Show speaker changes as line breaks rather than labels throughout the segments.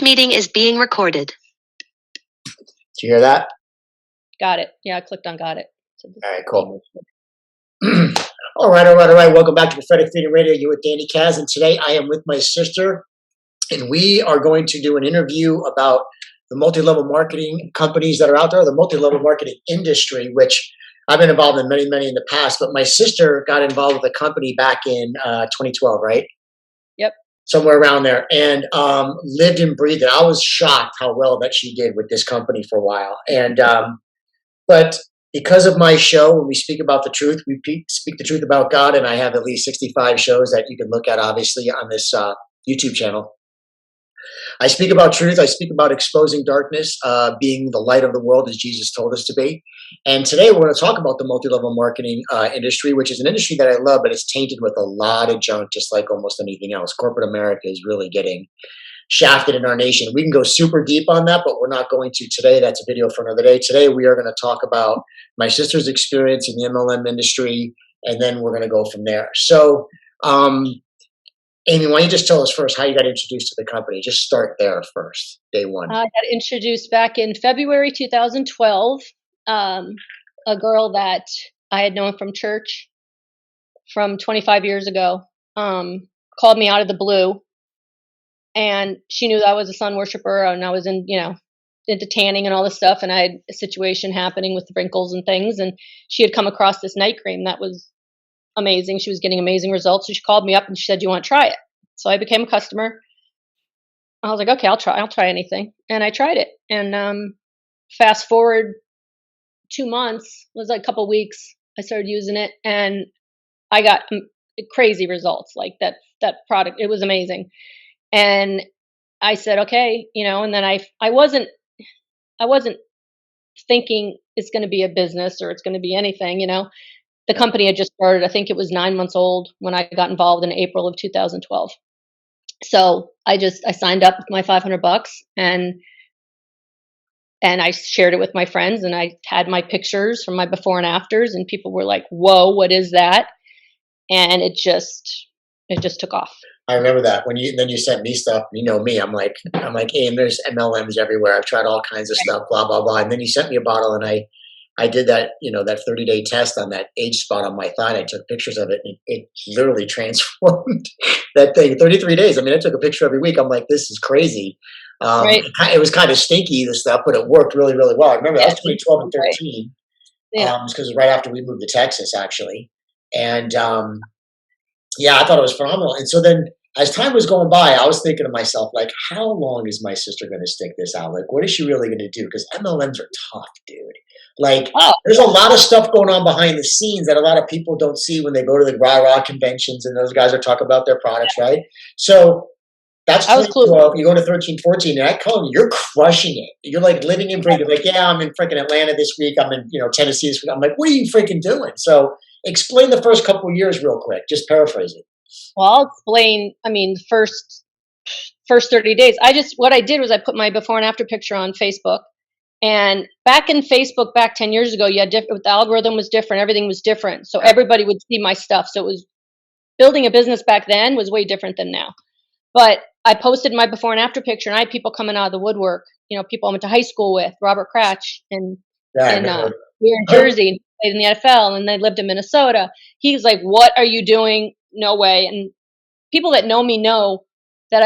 meeting is being recorded.
Do you hear that?
Got it. Yeah, I clicked on got it. So
All right, cool. All right. Welcome back to Prophetic Freedom Radio. You're with Danny Kaz, and today I am with my sister, and we are going to do an interview about the multi-level marketing companies that are out there, the multi-level marketing industry, which I've been involved in many in the past, but my sister got involved with a company back in 2012, right?
Yep.
Somewhere around there, and lived and breathed it. I was shocked how well that she did with this company for a while. And but because of my show, when we speak about the truth, we speak the truth about God, and I have at least 65 shows that you can look at, obviously, on this YouTube channel. I speak about truth. I speak about exposing darkness, being the light of the world as Jesus told us to be. And today we're going to talk about the multi-level marketing industry, which is an industry that I love, but it's tainted with a lot of junk, just like almost anything else. Corporate America is really getting shafted in our nation. We can go super deep on that, but we're not going to today. That's a video for another day. Today we are going to talk about my sister's experience in the MLM industry, and then we're going to go from there. So, Amy, why don't you just tell us first how you got introduced to the company? Just start there first, day one.
I got introduced back in February 2012. A girl that I had known from church from 25 years ago called me out of the blue, and she knew that I was a sun worshiper and I was into tanning and all this stuff, and I had a situation happening with wrinkles and things, and she had come across this night cream that was amazing. She was getting amazing results. So she called me up and she said, "Do you want to try it?" So I became a customer. I was like, "Okay, I'll try anything." And I tried it. And fast forward 2 months, it was like a couple weeks, I started using it, and I got crazy results. Like that product, it was amazing. And I said, okay, and then I wasn't thinking it's going to be a business or it's going to be anything, The company had just started. I think it was 9 months old when I got involved in April of 2012. So I signed up with my $500 and I shared it with my friends, and I had my pictures from my before and afters, and people were like, "Whoa, what is that?" And it just took off.
I remember that when you sent me stuff. You know me, I'm like, hey, and there's MLMs everywhere. I've tried all kinds of stuff, blah blah blah. And then you sent me a bottle, and I did that, that 30-day test on that age spot on my thigh. And I took pictures of it, and it literally transformed that thing. 33 days. I mean, I took a picture every week. I'm like, this is crazy.
Right.
It was kind of stinky, the stuff, but it worked really well. I remember that was 2012 and 13.
Yeah.
Because it was right after we moved to Texas, actually. And I thought it was phenomenal. And so then, as time was going by, I was thinking to myself, like, how long is my sister going to stick this out? Like, what is she really going to do? Because MLMs are tough, dude. Like, there's a lot of stuff going on behind the scenes that a lot of people don't see when they go to the rah-rah conventions and those guys are talking about their products, right? So that's 2012. You go to 13, 14, and I call you, you're crushing it. You're like living in freaking, like, yeah, I'm in freaking Atlanta this week. I'm in, Tennessee this week. I'm like, what are you freaking doing? So explain the first couple of years real quick. Just paraphrase it.
Well, I'll explain. I mean, the first 30 days, what I did was I put my before and after picture on Facebook. And back in Facebook, back 10 years ago, the algorithm was different. Everything was different. So everybody would see my stuff. So it was building a business back then was way different than now. But I posted my before and after picture, and I had people coming out of the woodwork. People I went to high school with, Robert Cratch, and we were in Jersey, and played in the NFL, and they lived in Minnesota. He's like, "What are you doing? No way." And people that know me know that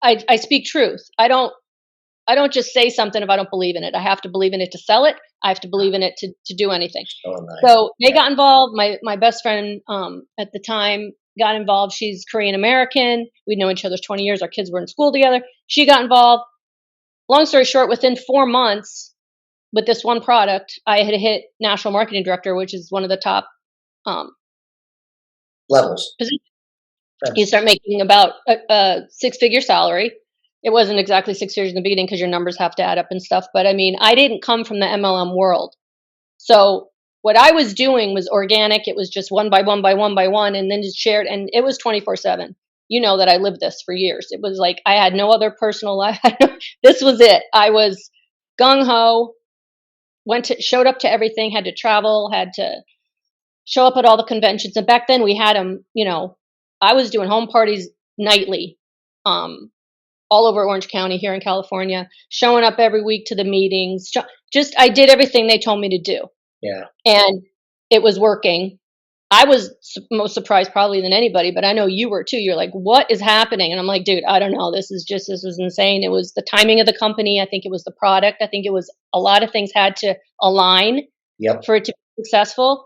I speak truth. I don't just say something if I don't believe in it. I have to believe in it to sell it. I have to believe in it to do anything. Oh, nice. So they got involved. My best friend at the time got involved. She's Korean American. We'd known each other 20 years. Our kids were in school together. She got involved. Long story short, within 4 months with this one product, I had hit national marketing director, which is one of the top
levels.
Positions. You start making about a 6-figure salary. It wasn't exactly 6 years in the beginning because your numbers have to add up and stuff. But I mean, I didn't come from the MLM world. So what I was doing was organic. It was just one by one by one by one, and then just shared. And it was 24/7. You know that I lived this for years. It was like I had no other personal life. This was it. I was gung ho. Showed up to everything. Had to travel. Had to show up at all the conventions. And back then we had them. I was doing home parties nightly. all over Orange County here in California, showing up every week to the meetings. Just I did everything they told me to do,
Yeah.
and it was working. I was most surprised probably than anybody, but I know you were too. You're like, what is happening? And I'm like, dude, I don't know. This is insane. It was the timing of the company. I think it was the product. I think it was a lot of things had to align
Yep.
for it to be successful.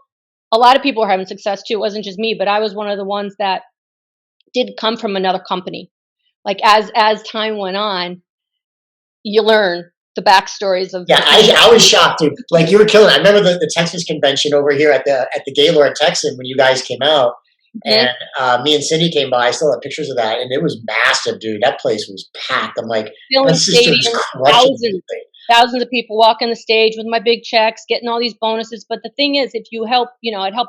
A lot of people were having success too. It wasn't just me, but I was one of the ones that did come from another company. Like as time went on, you learn the backstories of
Yeah,
the people.
I was shocked, dude. Like you were killing it. I remember the Texas convention over here at the Gaylord Texan when you guys came out, and
Mhm.
me and Cindy came by. I still have pictures of that, and it was massive, dude. That place was packed. I'm like, my
Filling
sister was
stadiums,
crushing
thousands,
everything.
thousands of people walking the stage with my big checks, getting all these bonuses. But the thing is, if you help, I'd help.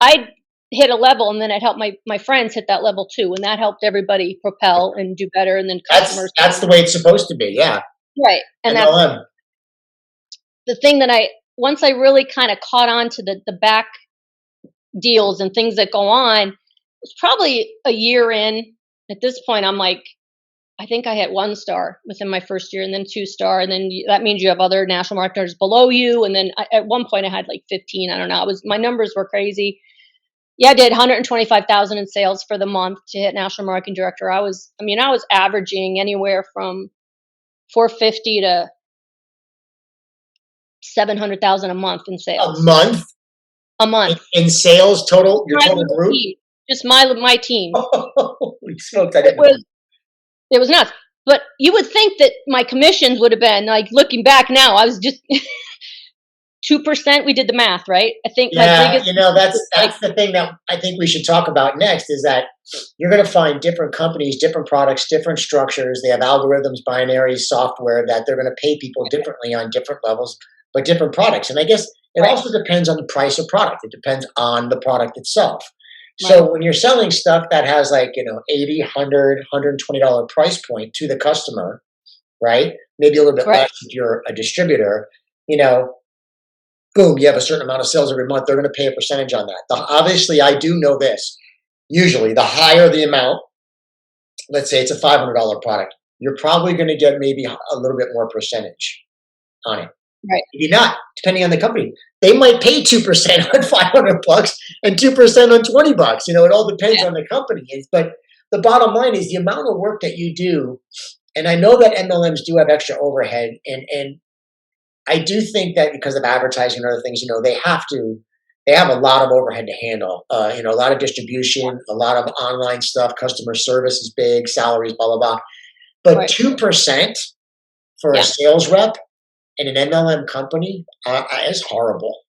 I'd hit a level, and then I'd help my friends hit that level too, and that helped everybody propel and do better. And then customers,
That's the way it's supposed to be. Yeah,
right? And that's
MLM.
the thing that I once I really kind of caught on to the back deals and things that go on. It was probably a year in. At this point, I'm like, I think I had 1 star within my first year, and then 2 star, and then that means you have other national marketers below you. And then at one point, I had like 15. I don't know. It was my numbers were crazy. Yeah, I did 125,000 in sales for the month to hit national marketing director. I was averaging anywhere from 450 to 700,000 a month in
A
sales.
month
A month.
in sales total. Your
My
total
little
group.
team, just my team.
Holy smokes! I
It
didn't know.
was it was nuts. But you would think that my commissions would have been like looking back now. I was just 2%. We did the math, right? I think my
Yeah,
biggest
you know,
was like
that's the thing that I think we should talk about next is that you're going to find different companies, different products, different structures. They have algorithms, binaries, software that they're going to pay people differently on different levels, but different products. And I guess it
right,
also depends on the price of product. It depends on the product itself.
right,
So when you're selling stuff that has like, 80, 100, $120 price point to the customer, right? Maybe a little bit
right,
less if you're a distributor, you know, boom, you have a certain amount of sales every month. They're going to pay a percentage on that. Obviously, I do know this. Usually, the higher the amount, let's say it's a $500 product, you're probably going to get maybe a little bit more percentage on it.
right.
Maybe not, depending on the company. They might pay 2% on $500 and 2% on $20. It all depends
Yeah.
on the company. But the bottom line is the amount of work that you do. And I know that MLMs do have extra overhead, and I do think that because of advertising and other things, they have a lot of overhead to handle. A lot of distribution, a lot of online stuff, customer service is big, salaries, blah blah blah. But
Right.
2% for a
Yeah.
sales rep in an MLM company is horrible.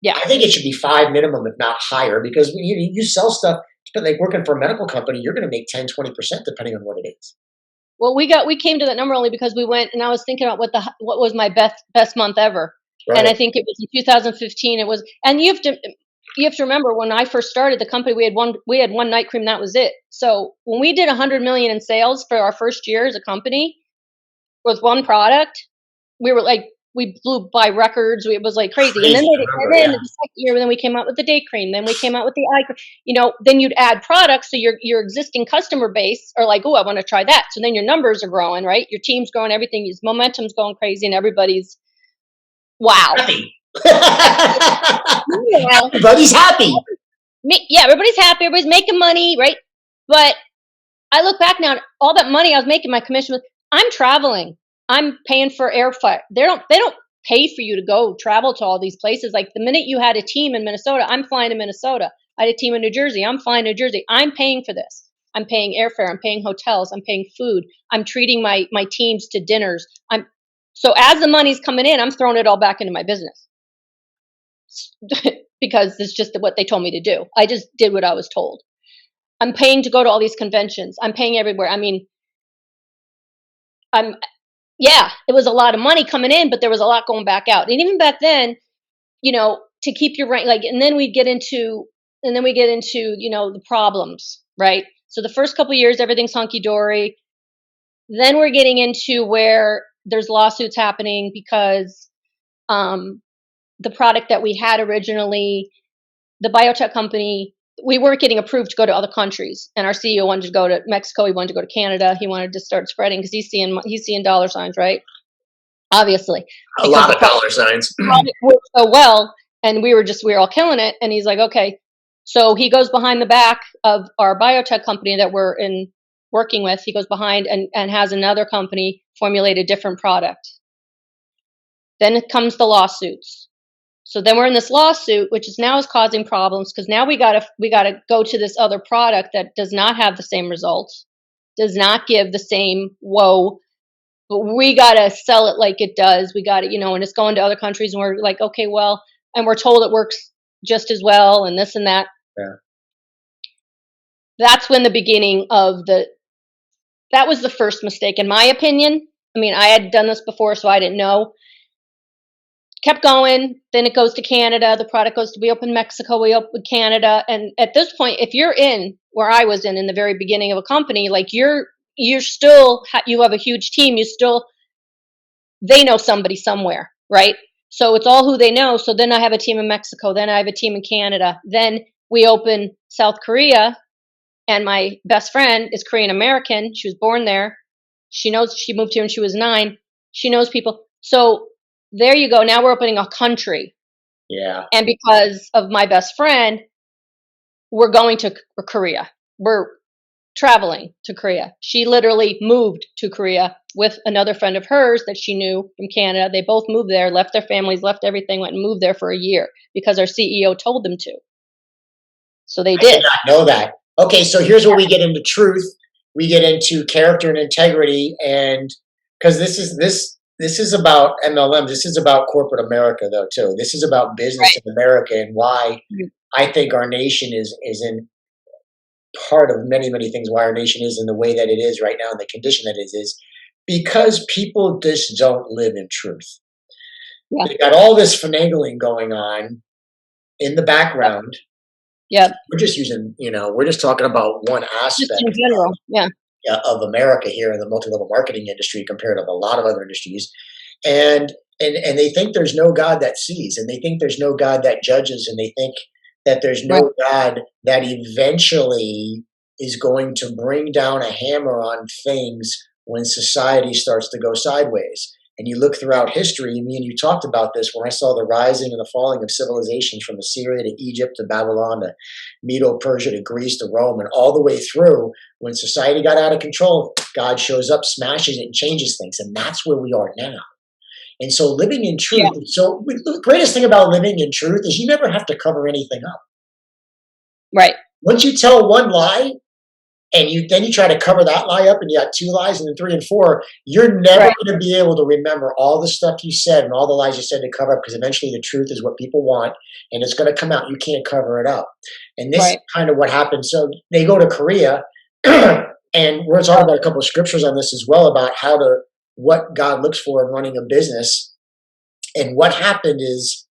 Yeah.
I think it should be five minimum, if not higher, because when you sell stuff, like working for a medical company, you're going to make 10, 20% depending on what it is.
Well, we came to that number only because we went and I was thinking about what was my best month ever. And
Right.
I think it was in 2015 it was, and you have to remember when I first started the company we had one night cream, that was it. So when we did 100 million in sales for our first year as a company with one product, we were like we blew by records. It was like crazy. And then
Crazy. I
and
remember.
then
Yeah.
the second year, then we came out with the day cream. Then we came out with the eye cream. Then you'd add products, so your existing customer base are like, oh, I want to try that. So then your numbers are growing, right? Your team's growing, everything is momentum's going crazy, and everybody's wow.
Happy.
Meanwhile,
Everybody's happy.
yeah, everybody's happy, everybody's making money, right? But I look back now, all that money I was making, my commission was, I'm traveling. I'm paying for airfare. They don't pay for you to go travel to all these places. Like the minute you had a team in Minnesota, I'm flying to Minnesota. I had a team in New Jersey. I'm flying to New Jersey. I'm paying for this. I'm paying airfare. I'm paying hotels. I'm paying food. I'm treating my teams to dinners. So as the money's coming in, I'm throwing it all back into my business because it's just what they told me to do. I just did what I was told. I'm paying to go to all these conventions. I'm paying everywhere. I mean, I'm yeah, it was a lot of money coming in, but there was a lot going back out. And even back then, to keep your rank, like, and then we get into, the problems, right? So the first couple of years, everything's hunky dory. Then we're getting into where there's lawsuits happening because the product that we had originally, the biotech company we weren't getting approved to go to other countries, and our CEO wanted to go to Mexico. He wanted to go to Canada. He wanted to start spreading because he's seeing dollar signs, right? Obviously,
A
because
lot
the
of dollar signs.
product worked so well, and we were all killing it. And he's like, okay, so he goes behind the back of our biotech company that we're working with. He goes behind and has another company formulate a different product. Then it comes the lawsuits. So then we're in this lawsuit, which is causing problems because now we gotta go to this other product that does not have the same results, does not give the same whoa, but we gotta sell it like it does. We gotta, and it's going to other countries, and we're like, okay, well, and we're told it works just as well, and this and that.
Yeah.
That's when the beginning of that was the first mistake, in my opinion. I mean, I had done this before, so I didn't know. Kept going, then it goes to Canada. The product goes to, we open Mexico, we open Canada. And at this point, if you're in where I was in the very beginning of a company, like you have a huge team, they know somebody somewhere, right? So it's all who they know. So then I have a team in Mexico, then I have a team in Canada. Then we open South Korea, and my best friend is Korean American. She was born there. She moved here when she was 9. She knows people. So there you go. Now we're opening a country.
Yeah.
And because of my best friend, we're going to Korea. We're traveling to Korea. She literally moved to Korea with another friend of hers that she knew from Canada. They both moved there, left their families, left everything, went and moved there for a year because our CEO told them to. So they did.
I did not know that. Okay, so here's where we get into truth. We get into character and integrity, and because this is about MLM. This is about corporate America, though, too. This is about business
Right.
in America, and why I think our nation is in part of many, many things. Why our nation is in the way that it is right now, and the condition that it is because people just don't live in truth.
Yeah.
They got all this finagling going on in the background.
Yep.
We're just we're just talking about one
Just
aspect
in general. Yeah.
of America here in the multi-level marketing industry compared to a lot of other industries. And they think there's no God that sees, and they think there's no God that judges, and they think that there's
Right.
no God that eventually is going to bring down a hammer on things when society starts to go sideways. And you look throughout history, me and you talked about this when I saw the rising and the falling of civilizations from Assyria to Egypt to Babylon to Medo-Persia to Greece to Rome, and all the way through. When society got out of control, God shows up, smashes it, and changes things. And that's where we are now. And so living in truth,
Yeah.
so the greatest thing about living in truth is you never have to cover anything up.
Right.
Once you tell one lie, and then you try to cover that lie up, and you got 2 lies and then 3 and 4, you're never
Right.
going to be able to remember all the stuff you said and all the lies you said to cover up, because eventually the truth is what people want, and it's going to come out. You can't cover it up. And this is
Right.
kind of what happened. So they go to Korea, and we're talking about a couple of scriptures on this as well about what God looks for in running a business. And what happened is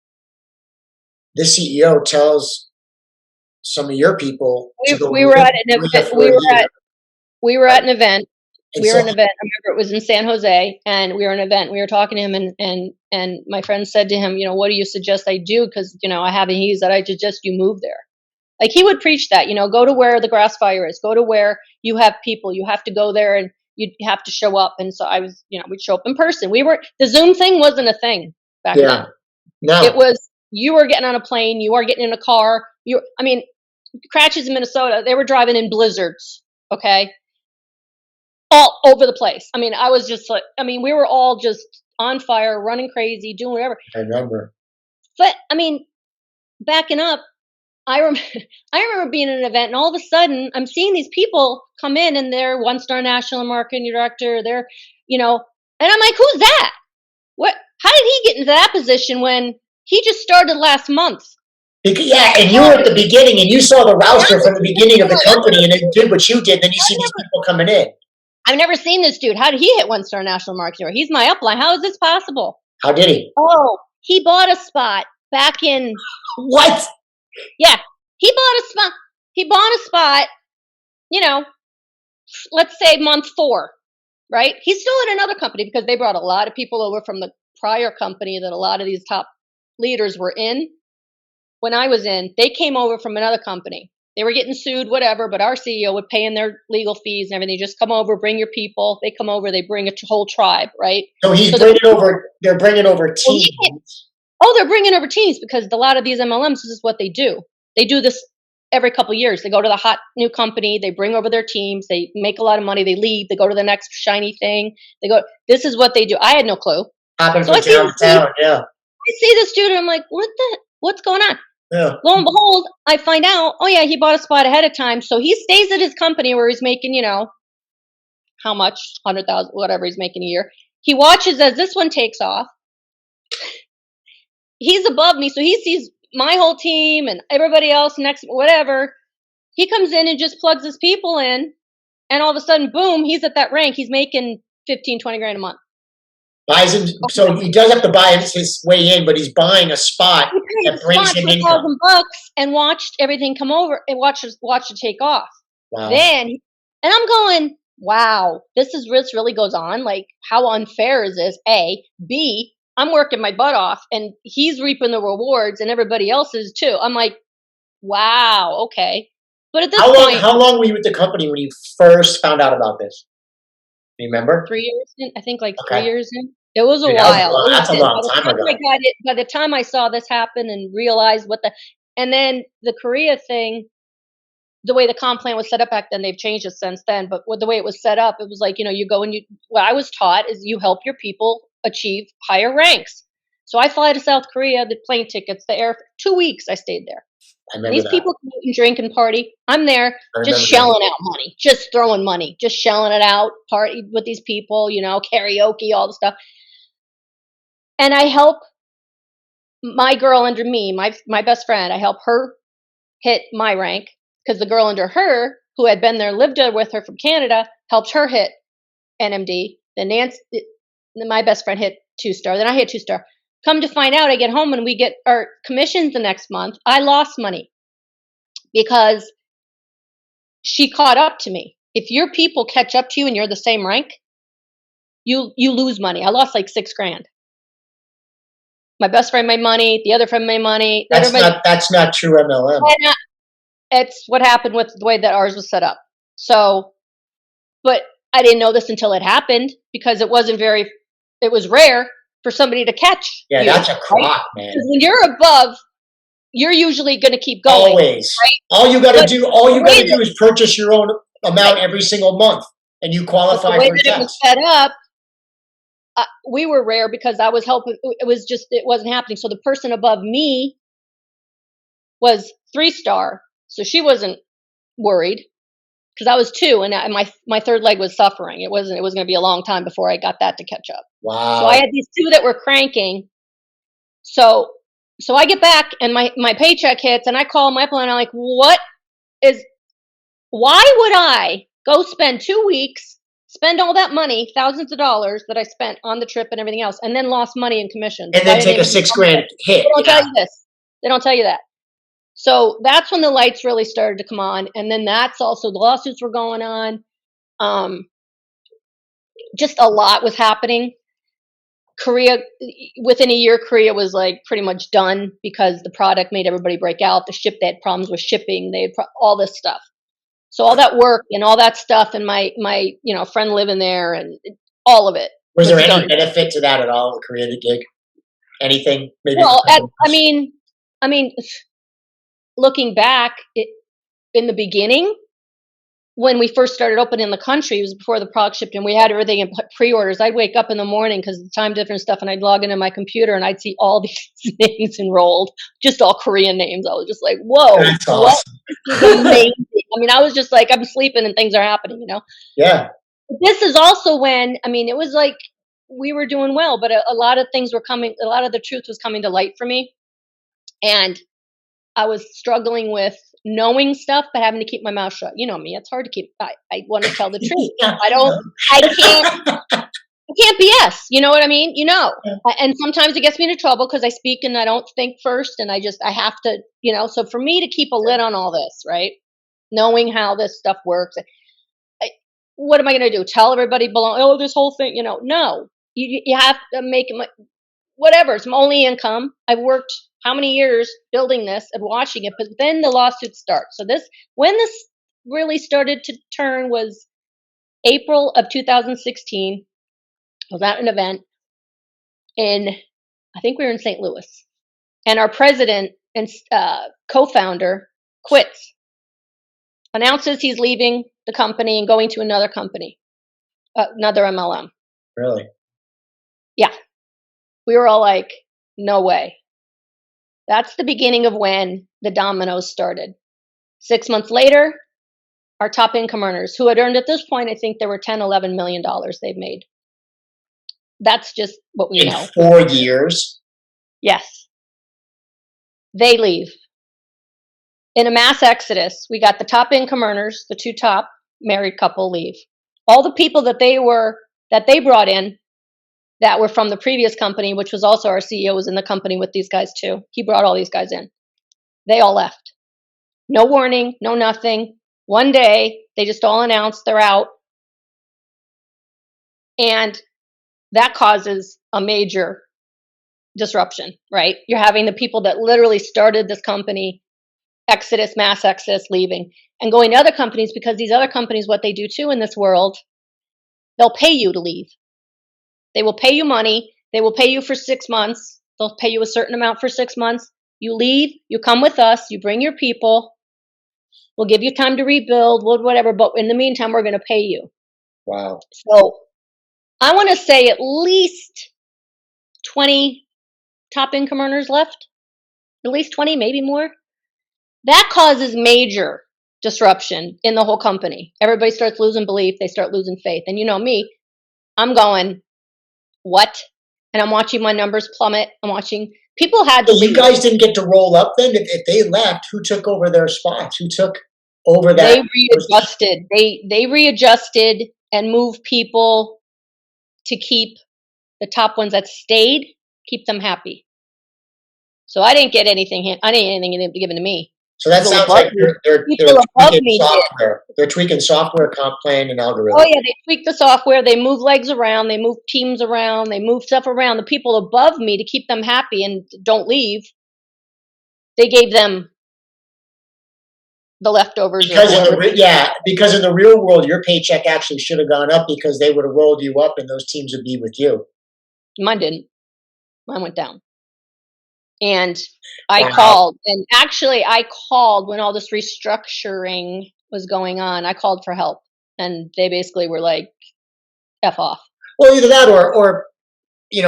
this CEO tells some of your people to go
We were
live
at an
in Korea
event.
for a year.
We were at an event.
And
We were
so
at an event. I remember it was in San Jose, and we were at an event. We were talking to him, and my friend said to him, what do you suggest I do? Because I have, and he said, I suggest you move there. Like he would preach that, go to where the grass fire is, go to where you have people. You have to go there, and you have to show up. And so I was, we'd show up in person. The Zoom thing wasn't a thing back
yeah,
then.
no,
It was, you were getting on a plane, you are getting in a car. Cratchits in Minnesota, they were driving in blizzards. Okay. All over the place. I was just like, we were all just on fire, running crazy, doing whatever.
I remember.
But backing up, I remember being at an event, and all of a sudden, I'm seeing these people come in, and they're 1-star national marketing director. They're, and I'm like, who's that? What? How did he get into that position when he just started last month?
Yeah, and you were at the beginning, and you saw the rouster from the beginning of the company, and it did what you did. Then you see these people coming in.
I've never seen this dude. How did he hit 1-star national marketing? He's my upline. How is this possible?
How did he?
Oh, he bought a spot back in.
What?
Yeah, he bought a spot. He bought a spot. Let's say month 4, right? He's still in another company because they brought a lot of people over from the prior company that a lot of these top leaders were in. When I was in, they came over from another company. They were getting sued, whatever, but our CEO would pay in their legal fees and everything. Just come over, bring your people. They come over, they bring a whole tribe, right?
So he's
So
bringing over. They're bringing over
well, he
teams.
oh, they're bringing over teams because a lot of these MLMs, this is what they do. They do this every couple of years. They go to the hot new company, they bring over their teams, they make a lot of money, they leave, they go to the next shiny thing. They go, this is what they do. I had no clue.
Hopping
So
from town to town. Yeah.
I see this dude and I'm like, what's going on?
Yeah.
Lo and behold, I find out, oh yeah, he bought a spot ahead of time. So he stays at his company where he's making, how much? 100,000, whatever he's making a year. He watches as this one takes off. He's above me, so he sees my whole team and everybody else next, whatever. He comes in and just plugs his people in, and all of a sudden, boom, he's at that rank. He's making 15, 20 grand a month.
Buys him, so he does have to buy his way in, but he's buying a spot
He paid
that
the
brings
spot
him
for
income.
$1,000 and watched everything come over and watched it take off.
Wow.
Then, and I'm going, wow, this really goes on. Like, how unfair is this? A, B, I'm working my butt off and he's reaping the rewards and everybody else is too. I'm like, wow, okay. But at this point,
How long were you with the company when you first found out about this? Do you remember?
3 years in, I think like
Okay.
3 years in. It was a
Dude,
while.
that's a long
By the
time ago.
I got it, by the time I saw this happen and realized and then the Korea thing, the way the comp plan was set up back then, they've changed it since then. But with the way it was set up, it was like, you go and what I was taught is you help your people achieve higher ranks. So I fly to South Korea, the plane tickets, the air, 2 weeks I stayed there.
I
And
remember
these
that.
people can eat and drink and party. I'm there
I
just
remember
shelling out money, just throwing money, just shelling it out, party with these people, karaoke, all the stuff. And I help my girl under me, my best friend, I help her hit my rank because the girl under her, who had been there, lived there with her from Canada, helped her hit NMD. Then my best friend hit 2-star. Then I hit 2-star. Come to find out, I get home and we get our commissions the next month. I lost money because she caught up to me. If your people catch up to you and you're the same rank, you lose money. I lost like 6 grand. My best friend made money. The other friend made money.
That's not true MLM.
It's what happened with the way that ours was set up. So, but I didn't know this until it happened because it was rare for somebody to catch.
Yeah, that's a crock, man.
Because when you're above, you're usually going to keep going.
Always.
Right?
All you got to do is purchase your own amount every single month, and you qualify for
checks. The way that it was set up, we were rare because I was helping. It wasn't happening. So the person above me was 3-star, so she wasn't worried because I was 2, and my third leg was suffering. It was going to be a long time before I got that to catch up.
Wow.
So I had these 2 that were cranking. So I get back and my paycheck hits, and I call my plan. I'm like, why would I go spend 2 weeks, spend all that money, thousands of dollars that I spent on the trip and everything else, and then lost money in commissions?
And then take a 6 grand hit.
They don't tell you this. They don't tell you that. So that's when the lights really started to come on. And then that's also the lawsuits were going on. Just a lot was happening. Korea, within a year, Korea was like pretty much done because the product made everybody break out. They had problems with shipping. They had all this stuff. So all that work and all that stuff, and my friend living there, and all of it.
Was there any benefit to that at all, the Korea gig? Anything? Maybe.
Well, I mean, looking back, in the beginning, when we first started opening the country, it was before the product shipped, and we had everything in pre-orders. I'd wake up in the morning because of the time difference stuff, and I'd log into my computer, and I'd see all these names enrolled, just all Korean names. I was just like, whoa,
that's awesome.
This is amazing. I mean, I was just like, I'm sleeping and things are happening,
Yeah.
This is also when, it was like we were doing well, but a lot of things were coming, a lot of the truth was coming to light for me. And I was struggling with knowing stuff, but having to keep my mouth shut. You know me, it's hard to keep, I want to tell the truth. I can't BS. You know what I mean? And sometimes it gets me into trouble because I speak and I don't think first, and I have to, so for me to keep a lid on all this, right? Knowing how this stuff works, what am I going to do? Tell everybody below, this whole thing, no, you have to make whatever. It's my only income. I've worked how many years building this and watching it, but then the lawsuits start. So when this really started to turn was April of 2016. I was at an event in, I think we were in St. Louis, and our president and co-founder quits, announces he's leaving the company and going to another company, another MLM.
Really?
Yeah. We were all like, no way. That's the beginning of when the dominoes started. 6 months later, our top income earners, who had earned at this point, I think there were $10, $11 million they've made. That's just what we
In
know.
4 years?
Yes. They leave. In a mass exodus, we got the top income earners, the two top married couple leave. All the people that they brought in that were from the previous company, which was also our CEO was in the company with these guys too. He brought all these guys in. They all left. No warning, no nothing. One day, they just all announced they're out. And that causes a major disruption, right? You're having the people that literally started this company, mass exodus, leaving and going to other companies, because these other companies, what they do too in this world, they'll pay you to leave. They will pay you money. They will pay you for 6 months. They'll pay you a certain amount for 6 months. You leave, you come with us, you bring your people. We'll give you time to rebuild, whatever, but in the meantime, we're going to pay you.
Wow.
So I want to say at least 20 top income earners left, at least 20, maybe more. That causes major disruption in the whole company. Everybody starts losing belief. They start losing faith. And you know me, I'm going, what? And I'm watching my numbers plummet. I'm watching people had to leave.
You guys didn't get to roll up then? If they left, who took over their spots? Who took over that?
They readjusted. They readjusted and moved people to keep the top ones that stayed, keep them happy. So I didn't get anything. I didn't get anything given to me.
So that sounds like they're tweaking software. They're tweaking software, comp plan, and algorithm.
Oh yeah, they tweak the software. They move legs around. They move teams around. They move stuff around. The people above me, to keep them happy and don't leave, they gave them the leftovers.
Because in the real world, your paycheck actually should have gone up because they would have rolled you up, and those teams would be with you.
Mine didn't. Mine went down. And I called, and actually I called when all this restructuring was going on. I called for help, and they basically were like, F off.
Well, either that or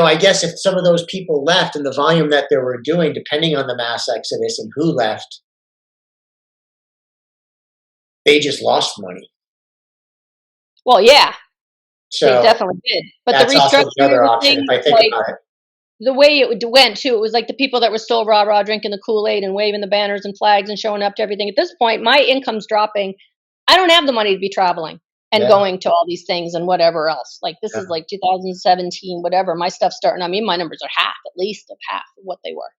I guess if some of those people left and the volume that they were doing, depending on the mass exodus and who left, they just lost money.
Well, yeah,
so
they definitely did. But
that's
the
also another option if I think about it.
The way it went too, it was like the people that were still rah-rah drinking the Kool-Aid and waving the banners and flags and showing up to everything. At this point, my income's dropping. I don't have the money to be traveling and going to all these things and whatever else. Like this is like 2017, whatever. My stuff's starting. I mean, my numbers are at least half of what they were.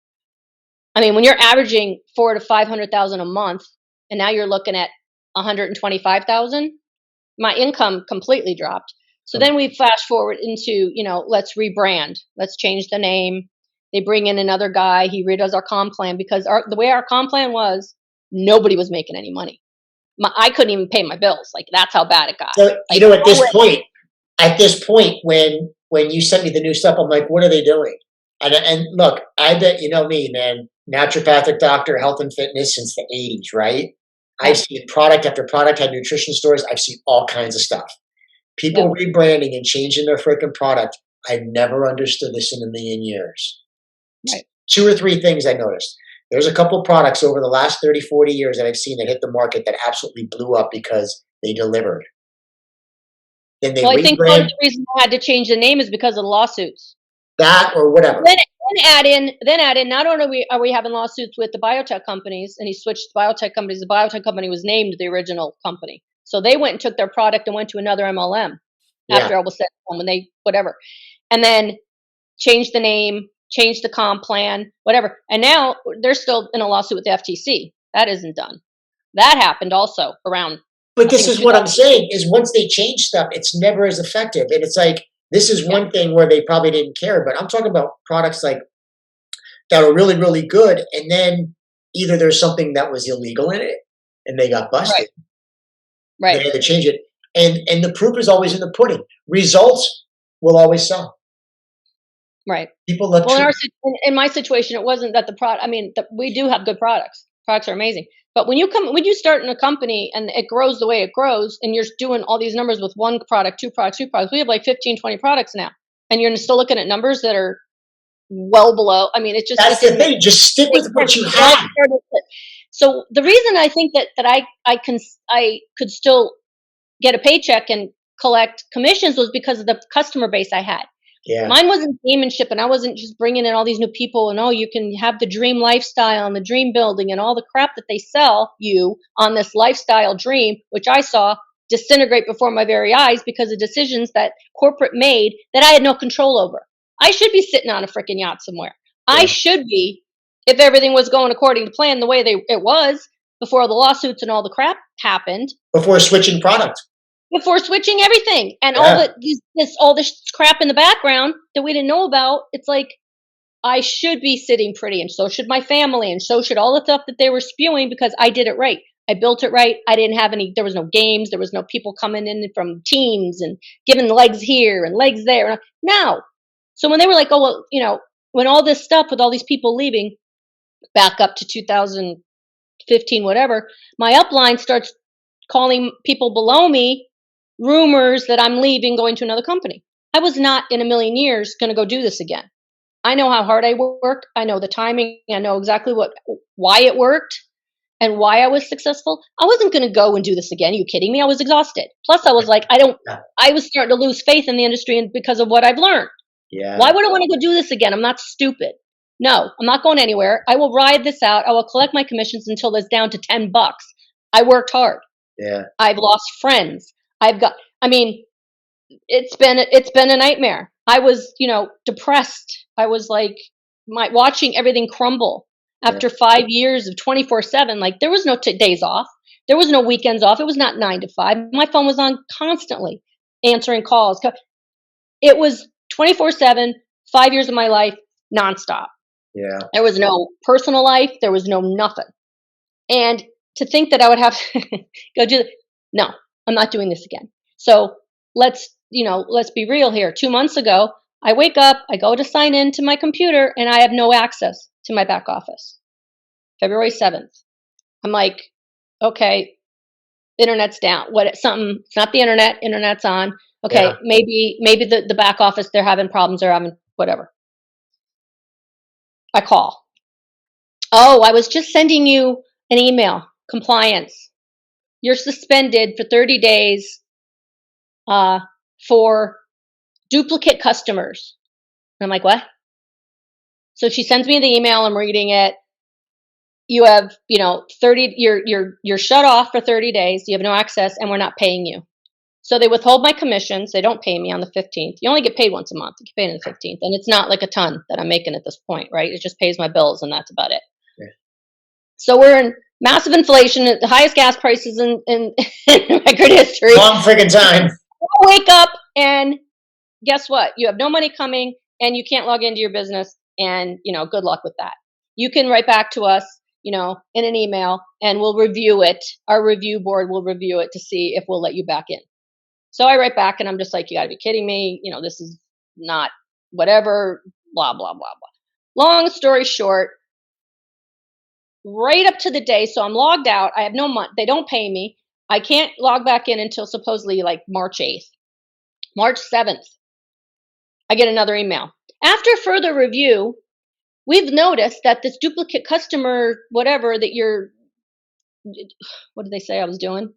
I mean, when you're averaging 400,000 to 500,000 a month, and now you're looking at 125,000, my income completely dropped. So then we flash forward into, let's rebrand. Let's change the name. They bring in another guy. He redoes our comp plan because the way our comp plan was, nobody was making any money. I couldn't even pay my bills. Like that's how bad it got.
So, at this point, when you sent me the new stuff, I'm like, what are they doing? And look, I bet you know me, man. Naturopathic doctor, health and fitness since the 80s, right? I've seen product after product, had nutrition stores. I've seen all kinds of stuff. People rebranding and changing their freaking product. I've never understood this in a million years.
Right.
2 or 3 things I noticed. There's a couple products over the last 30, 40 years that I've seen that hit the market that absolutely blew up because they delivered. Then they
I think part of the reason I had to change the name is because of the lawsuits.
That or whatever.
Then add in, not only are we having lawsuits with the biotech companies, and he switched the biotech companies. The biotech company was named the original company. So they went and took their product and went to another MLM after all was said when they, whatever. And then changed the name, changed the comp plan, whatever. And now they're still in a lawsuit with the FTC. That isn't done. That happened also around.
But this is what I'm saying is once they change stuff, it's never as effective. And it's like, this is one thing where they probably didn't care, but I'm talking about products like that are really, really good. And then either there's something that was illegal in it and they got
Right.
busted. They
Right.
had to change it. And the proof is always in the pudding. Results will always sell.
Right.
People love
Well,
truth.
in my situation, it wasn't that the product. I mean, we do have good products. Products are amazing. But when you start in a company and it grows the way it grows, and you're doing all these numbers with one product, two products, three products, we have like 15, 20 products now, and you're still looking at numbers that are well below. I mean, it
That's the
didn't make
thing. Just stick with
sense.
what you
It all
have.
started so the reason I think that I could still get a paycheck and collect commissions was because of the customer base I had.
Yeah.
Mine wasn't gamemanship, and I wasn't just bringing in all these new people and, oh, you can have the dream lifestyle and the dream building and all the crap that they sell you on this lifestyle dream, which I saw disintegrate before my very eyes because of decisions that corporate made that I had no control over. I should be sitting on a freaking yacht somewhere. I
Yeah.
should be, if everything was going according to plan the way it was before the lawsuits and all the crap happened,
Before switching product.
before switching everything and
Yeah.
all this crap in the background that we didn't know about. It's like I should be sitting pretty, and so should my family, and so should all the stuff that they were spewing because I did it right. I built it right. I didn't have any. There was no games. There was no people coming in from teams and giving legs here and legs there. No. So when they were like, oh well, when all this stuff with all these people leaving, back up to 2015, whatever, my upline starts calling people below me rumors that I'm leaving, going to another company. I was not in a million years going to go do this again. I know how hard I work. I know the timing. I know exactly why it worked and why I was successful. I wasn't going to go and do this again. Are you kidding me? I was exhausted. Plus, I was like,
Yeah.
I was starting to lose faith in the industry and because of what I've learned.
Yeah.
Why would I want to go do this again? I'm not stupid. No, I'm not going anywhere. I will ride this out. I will collect my commissions until it's down to $10. I worked hard.
Yeah.
I've lost friends. I mean, it's been a nightmare. I was, depressed. I was like watching everything crumble after 5 years of 24/7. Like there was no days off. There was no weekends off. It was not 9 to 5. My phone was on constantly answering calls. It was 24/7, 5 years of my life nonstop.
Yeah.
There was no personal life. There was no nothing. And to think that I would have to go do no, I'm not doing this again. So let's be real here. 2 months ago, I wake up, I go to sign in to my computer, and I have no access to my back office. February 7th. I'm like, okay, internet's down. It's not the internet's on. Okay,
Yeah.
maybe the back office, they're having problems, they're having whatever. I call. Oh, I was just sending you an email. Compliance. You're suspended for 30 days for duplicate customers. And I'm like, what? So she sends me the email. I'm reading it. You have, 30. You're shut off for 30 days. You have no access, and we're not paying you. So they withhold my commissions. They don't pay me on the 15th. You only get paid once a month. You get paid on the 15th, and it's not like a ton that I'm making at this point, right? It just pays my bills, and that's about it.
Yeah.
So we're in massive inflation, the highest gas prices in record history.
Long friggin' time.
I wake up and guess what? You have no money coming and you can't log into your business, and good luck with that. You can write back to us, in an email, and we'll review it. Our review board will review it to see if we'll let you back in. So I write back and I'm just like, you got to be kidding me. This is not whatever, blah, blah, blah, blah. Long story short, right up to the day, so I'm logged out. I have no money. They don't pay me. I can't log back in until supposedly like March 8th. March 7th, I get another email. After further review, we've noticed that this duplicate customer, whatever that what did they say I was doing?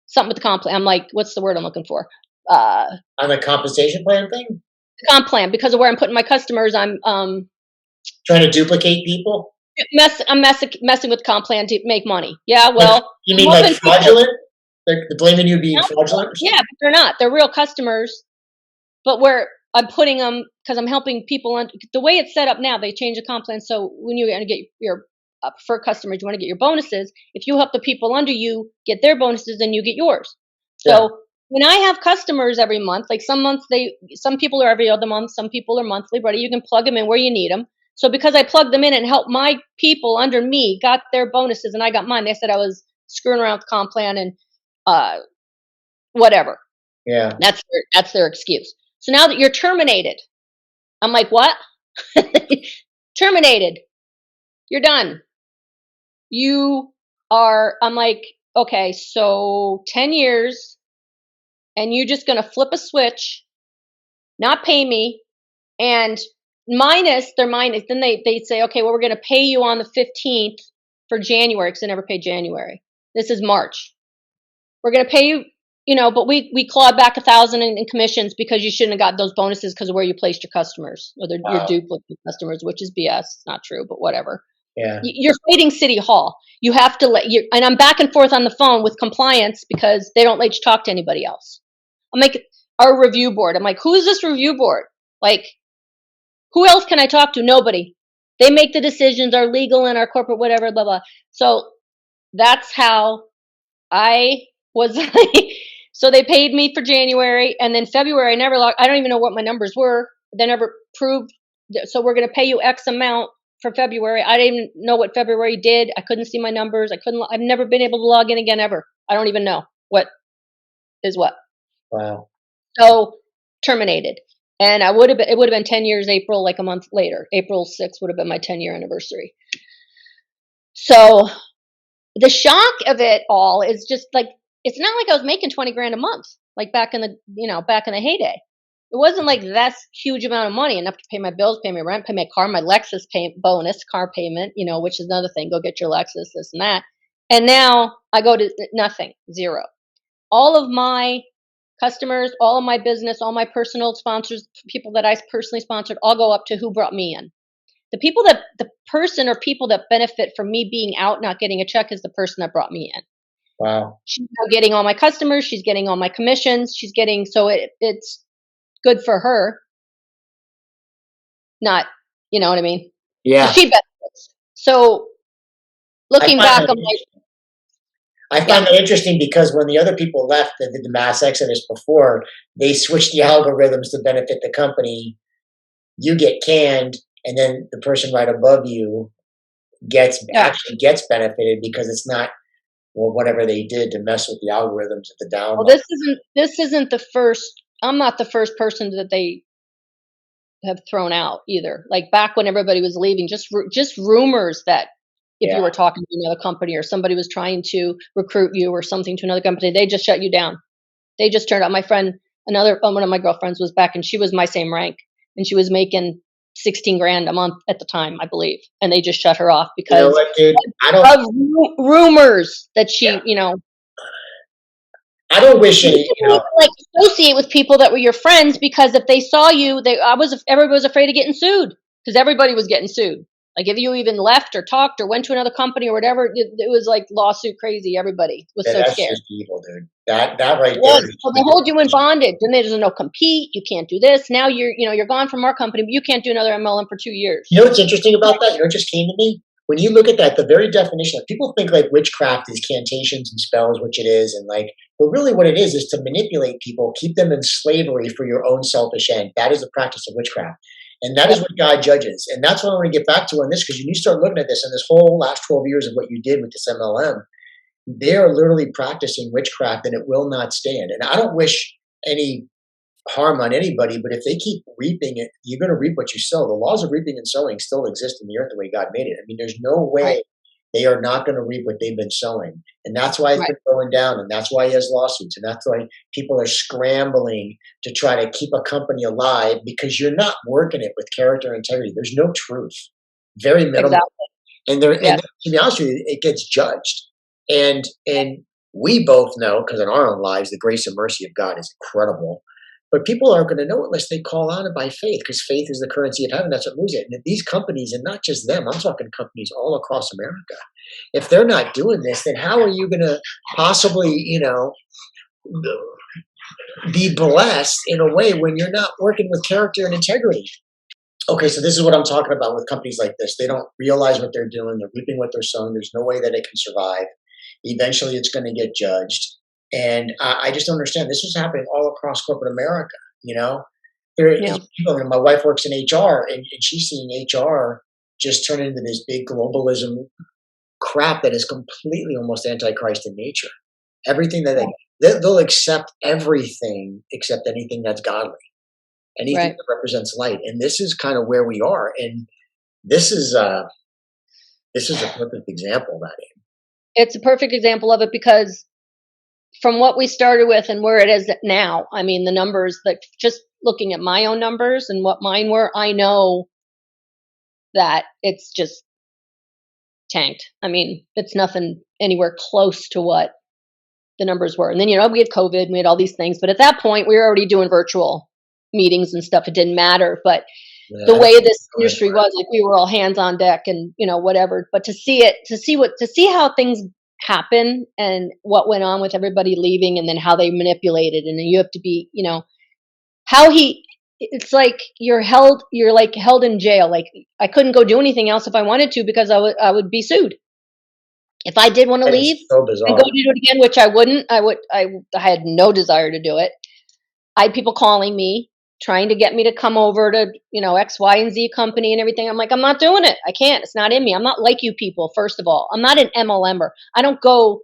Something with the comp plan. I'm like, what's the word I'm looking for?
On the compensation plan thing?
Comp plan. Because of where I'm putting my customers, I'm
Trying to duplicate people?
I'm messing with comp plan to make money. Yeah, well.
You mean like fraudulent? They're blaming you being fraudulent?
Yeah, but they're not. They're real customers. But where I'm putting them, because I'm helping people, the way it's set up now, they change the comp plan. So when you're going to get your preferred customers, you want to get your bonuses. If you help the people under you get their bonuses, then you get yours. So when I have customers every month, like some months some people are every other month, some people are monthly, but you can plug them in where you need them. So because I plugged them in and helped my people under me got their bonuses and I got mine, they said I was screwing around with comp plan and uh, whatever.
Yeah.
That's their excuse. So now that you're terminated, I'm like, what? Terminated. You're done. You are. I'm like, okay, so 10 years, and you're just gonna flip a switch, not pay me, and minus, then they say, okay, well, we're going to pay you on the 15th for January because I never paid January. This is March. We're going to pay you, but we clawed back 1,000 in commissions because you shouldn't have got those bonuses because of where you placed your customers or your
Wow.
duplicate customers, which is BS. It's not true, but whatever.
Yeah.
You're fighting City Hall. You have to and I'm back and forth on the phone with compliance because they don't let you talk to anybody else. I'm like, our review board. I'm like, who is this review board? Like, who else can I talk to? Nobody. They make the decisions, our legal and our corporate, whatever, blah, blah. So that's how I was like, so they paid me for January and then February, I don't even know what my numbers were. They never proved. So we're going to pay you X amount for February. I didn't even know what February did. I couldn't see my numbers. I've never been able to log in again ever. I don't even know what is what.
Wow.
So terminated. And it would have been 10 years April, like a month later. April 6th would have been my 10-year anniversary. So the shock of it all is just like, it's not like I was making 20 grand a month, like back in the heyday. It wasn't like that's huge amount of money, enough to pay my bills, pay my rent, pay my car, my Lexus bonus, car payment, which is another thing. Go get your Lexus, this and that. And now I go to nothing, zero. All of my customers, all of my business, all my personal sponsors, people that I personally sponsored, all go up to who brought me in. The person or people that benefit from me being out, not getting a check, is the person that brought me in.
Wow.
She's now getting all my customers. She's getting all my commissions. She's getting, so it's good for her. Not, you know what I mean?
Yeah.
So she benefits. So looking back, I'm like,
I find that interesting because when the other people left that did the mass exodus before, they switched the algorithms to benefit the company. You get canned, and then the person right above you
yeah.
gets benefited because it's not, well, whatever they did to mess with the algorithms at the down.
Well, this isn't the first. I'm not the first person that they have thrown out either. Like back when everybody was leaving, just rumors that if you were talking to another company or somebody was trying to recruit you or something to another company, they just shut you down. They just turned out. My friend, one of my girlfriends was back, and she was my same rank, and she was making 16 grand a month at the time, I believe, and they just shut her off because
you know what, dude?
of rumors that she,
I don't wish any.
you couldn't even like associate with people that were your friends because if they saw you, everybody was afraid of getting sued because everybody was getting sued. Like if you even left or talked or went to another company or whatever, it was like lawsuit crazy. Everybody was so
That's
scared.
just evil, dude. That right
Yes,
there.
so they hold you in bondage, and there's no compete. You can't do this. Now you're gone from our company, but you can't do another MLM for 2 years.
You know what's interesting about that? You know what just came to me? When you look at that, the very definition of people think like witchcraft is cantations and spells, which it is, and like, but really what it is to manipulate people, keep them in slavery for your own selfish end. That is the practice of witchcraft. And that is what God judges. And that's what I want to get back to on this, because you start looking at this and this whole last 12 years of what you did with this MLM, they are literally practicing witchcraft and it will not stand. And I don't wish any harm on anybody, but if they keep reaping it, you're going to reap what you sow. The laws of reaping and sowing still exist in the earth the way God made it. I mean, there's no way they are not going to reap what they've been sowing. And that's why it's been going down. And that's why he has lawsuits. And that's why people are scrambling to try to keep a company alive, because you're not working it with character and integrity. There's no truth. Very minimal.
Exactly.
And to be honest with you, it gets judged. And we both know, because in our own lives, the grace and mercy of God is incredible. But people aren't going to know unless they call on it by faith, because faith is the currency of heaven. That's what moves it. And these companies, and not just them, I'm talking companies all across America. If they're not doing this, then how are you going to possibly, be blessed in a way when you're not working with character and integrity? Okay, so this is what I'm talking about with companies like this. They don't realize what they're doing. They're reaping what they're sowing. There's no way that it can survive. Eventually, it's going to get judged. And I just don't understand. This is happening all across corporate America. There are people. My wife works in HR, and she's seeing HR just turn into this big globalism crap that is completely almost antichrist in nature. Everything that they'll accept everything except anything that's godly, anything
Right.
that represents light. And this is kind of where we are. And this is uh this is a perfect example of that.
It's a perfect example of it because from what we started with and where it is now, I mean, the numbers, like just looking at my own numbers and what mine were, I know that it's just tanked. I mean, it's nothing anywhere close to what the numbers were. And then, we had COVID, we had all these things. But at that point, we were already doing virtual meetings and stuff. It didn't matter. But
Yeah,
the
I don't
way this
know
industry was, like we were all hands on deck and, whatever. But to see how things happen and what went on with everybody leaving and then how they manipulated. And then you have to be, how it's like you're like held in jail. Like I couldn't go do anything else if I wanted to because I would be sued. If I did want to
that is
leave
so
and go
bizarre.
do it again, which I wouldn't, I had no desire to do it. I had people calling me, trying to get me to come over to, X, Y, and Z company and everything. I'm like, I'm not doing it. I can't. It's not in me. I'm not like you people, first of all. I'm not an MLMer. I don't go,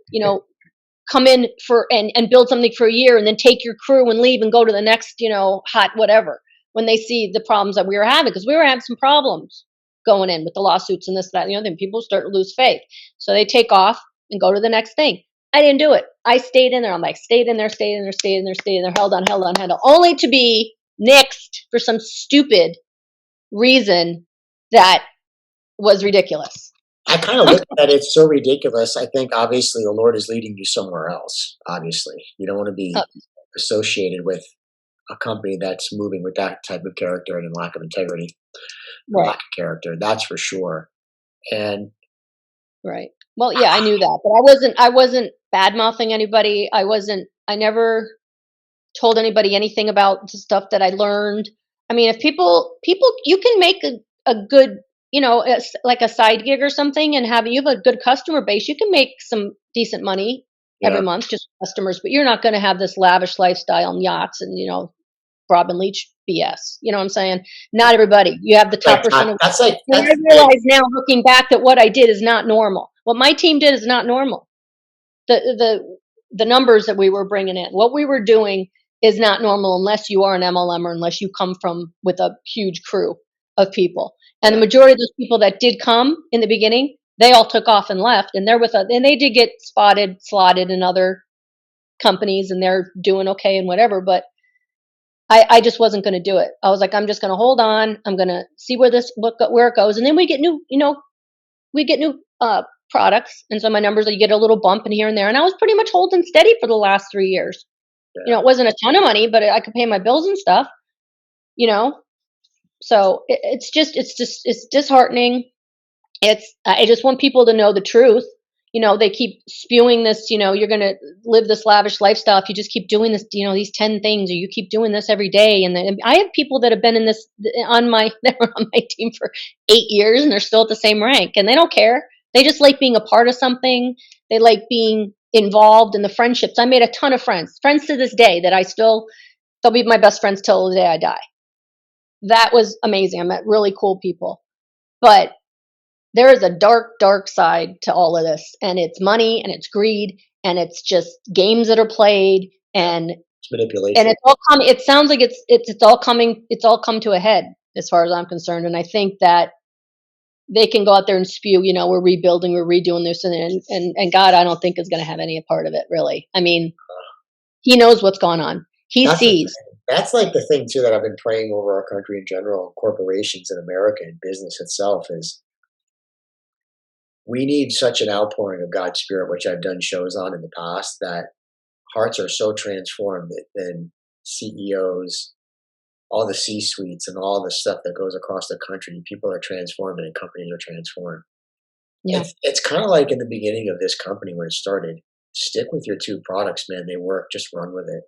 come in for and build something for a year and then take your crew and leave and go to the next, hot whatever when they see the problems that we were having because we were having some problems going in with the lawsuits and this, that, and the other thing. People start to lose faith. So they take off and go to the next thing. I didn't do it. I stayed in there. I'm like, stayed in there, stayed in there, stayed in there, stayed in there, held on, held on, held on, only to be nixed for some stupid reason that was ridiculous.
I kind of look at it, it's so ridiculous. I think obviously the Lord is leading you somewhere else. Obviously, you don't want to
Uh,
be associated with a company that's moving with that type of character and lack of integrity, lack
right.
of character. That's for sure. And
Right. Well, yeah, I knew that, but I wasn't bad mouthing anybody. I never told anybody anything about the stuff that I learned. I mean, if people, you can make a good, like a side gig or something and you have a good customer base, you can make some decent money every
yeah,
month, just customers, but you're not going to have this lavish lifestyle and yachts and, Robin Leach BS. You know what I'm saying? Not everybody. You have the top percent of and I
like
realize now, looking back, that what I did is not normal. What my team did is not normal. The numbers that we were bringing in, what we were doing, is not normal unless you are an MLM or unless you come from with a huge crew of people. And the
yeah.
majority of those people that did come in the beginning, they all took off and left, and they're with us, and they did get spotted, slotted in other companies, and they're doing okay and whatever. But I just wasn't going to do it. I was like, I'm just going to hold on. I'm going to see where it goes, and then we get new, we get new products, and so my numbers, you get a little bump in here and there, and I was pretty much holding steady for the last 3 years.
Yeah.
It wasn't a ton of money, but I could pay my bills and stuff. You know, so it's disheartening. I just want people to know the truth. They keep spewing this. You're going to live this lavish lifestyle if you just keep doing this. These 10 things, or you keep doing this every day. And then I have people that have been in this on my they were on my team for 8 years, and they're still at the same rank, and they don't care. They just like being a part of something. They like being involved in the friendships. I made a ton of friends to this day that they'll be my best friends till the day I die. That was amazing. I met really cool people, but there is a dark, dark side to all of this, and it's money, and it's greed, and it's just games that are played, and
It's manipulation.
it's all coming. It sounds like it's all coming. It's all come to a head, as far as I'm concerned. And I think that they can go out there and spew, we're rebuilding, we're redoing this, and God, I don't think is going to have any part of it, really. I mean, He knows what's going on. He
That's the
sees.
thing. That's like the thing too that I've been praying over our country in general, and corporations in America and business itself is we need such an outpouring of God's Spirit, which I've done shows on in the past, that hearts are so transformed that then CEOs, all the C suites, and all the stuff that goes across the country, people are transformed and companies are transformed.
Yeah.
It's kind of like in the beginning of this company when it started. Stick with your two products, man. They work. Just run with it.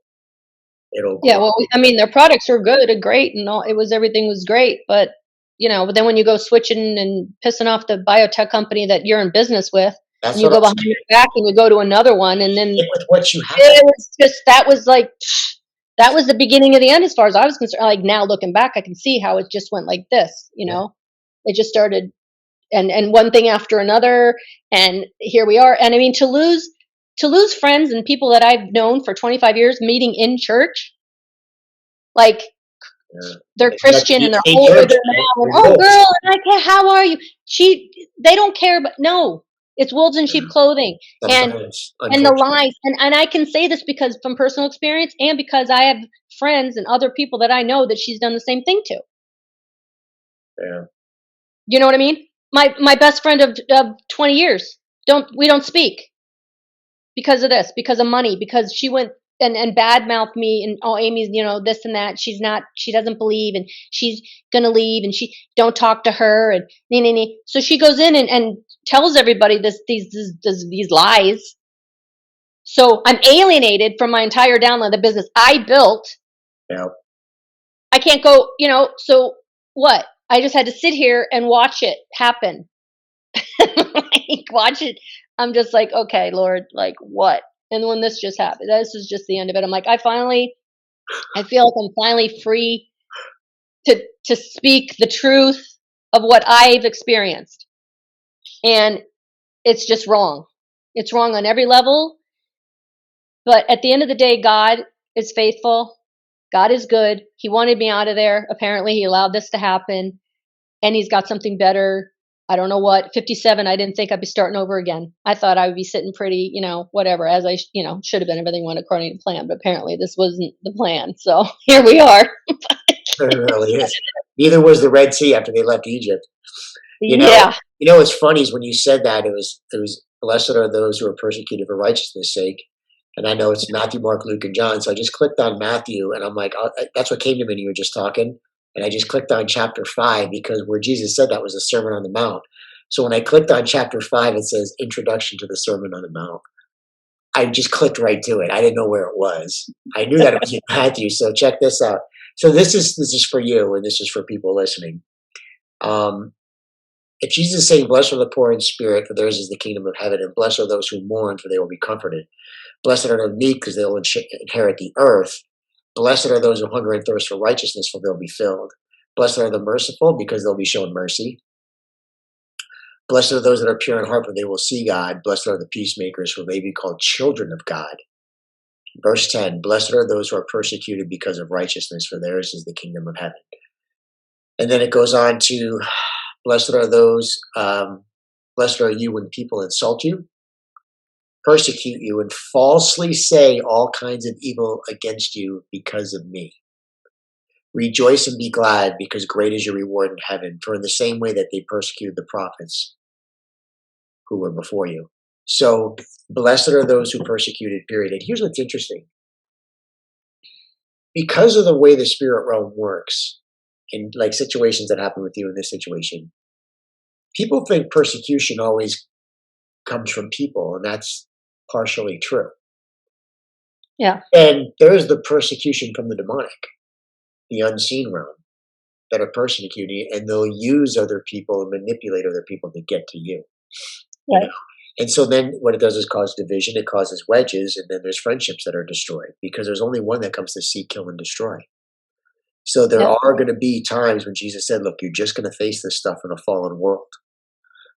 It'll
Yeah,
grow.
well, I mean, their products are good and great, and everything was great, but but then when you go switching and pissing off the biotech company that you're in business with, and
That's
you
what
go
I'm
behind
saying.
your back and you go to another one, and then
Stick with what you have.
it was just that was like that was the beginning of the end as far as I was concerned. Like now looking back, I can see how it just went like this.
Yeah.
It just started. and one thing after another, and here we are. And I mean, to lose friends and people that I've known for 25 years meeting in church, like
Yeah.
they're
It's like
Christian and they're
state
older
church,
than
right?
now, and
There's
oh
wolves.
girl, and I can't, how are you? They don't care, but no, it's wolves in sheep
Yeah.
clothing. and
Sometimes,
and the
unfortunately.
lies, and I can say this because from personal experience, and because I have friends and other people that I know that she's done the same thing to.
Yeah.
You know what I mean? My best friend of 20 years, don't speak because of this, because of money, because she went and bad mouthed me, and oh, Amy's, this and that, she doesn't believe, and she's gonna leave, and she don't talk to her, and nee, nee, nee. So she goes in and tells everybody these lies. So I'm alienated from my entire downline, the business I built.
Yeah.
I can't go, so what? I just had to sit here and watch it happen. Like, watch it. I'm just like, okay, Lord, like what? And when this just happened, this is just the end of it. I'm like, I feel like I'm finally free to speak the truth of what I've experienced. And it's just wrong. It's wrong on every level. But at the end of the day, God is faithful. God is good. He wanted me out of there. Apparently, He allowed this to happen, and He's got something better. I don't know what. 57, I didn't think I'd be starting over again. I thought I would be sitting pretty, whatever, as I, should have been. Everything went according to plan, but apparently this wasn't the plan. So here we are.
It really is. Neither was the Red Sea after they left Egypt. You know,
Yeah.
what's funny is when you said that it was blessed are those who are persecuted for righteousness' sake. And I know it's Matthew, Mark, Luke, and John. So I just clicked on Matthew, and I'm like, oh, that's what came to me when you were just talking. And I just clicked on chapter 5 because where Jesus said that was the Sermon on the Mount. So when I clicked on chapter 5, it says Introduction to the Sermon on the Mount. I just clicked right to it. I didn't know where it was. I knew that it was in Matthew. So check this out. So this is for you, and this is for people listening. Um, if Jesus is saying, "Blessed are the poor in spirit, for theirs is the kingdom of heaven," and blessed are those who mourn, for they will be comforted. Blessed are the meek, because they will inherit the earth. Blessed are those who hunger and thirst for righteousness, for they'll be filled. Blessed are the merciful, because they'll be shown mercy. Blessed are those that are pure in heart, for they will see God. Blessed are the peacemakers, for they be called children of God. Verse 10, blessed are those who are persecuted because of righteousness, for theirs is the kingdom of heaven. And then it goes on to, blessed are those, blessed are you when people insult you, persecute you, and falsely say all kinds of evil against you because of me. Rejoice and be glad, because great is your reward in heaven. For in the same way that they persecuted the prophets who were before you. So, blessed are those who persecuted, period. And here's what's interesting. Because of the way the spirit realm works, in like situations that happen with you in this situation, people think persecution always comes from people, and that's partially true.
Yeah.
And there's the persecution from the demonic, the unseen realm, that are persecuting you, and they'll use other people and manipulate other people to get to you. You know,
Right.
and so then what it does is cause division. It causes wedges, and then there's friendships that are destroyed because there's only one that comes to seek, kill, and destroy. So there
Yeah.
are going to be times when Jesus said, "Look, you're just going to face this stuff in a fallen world."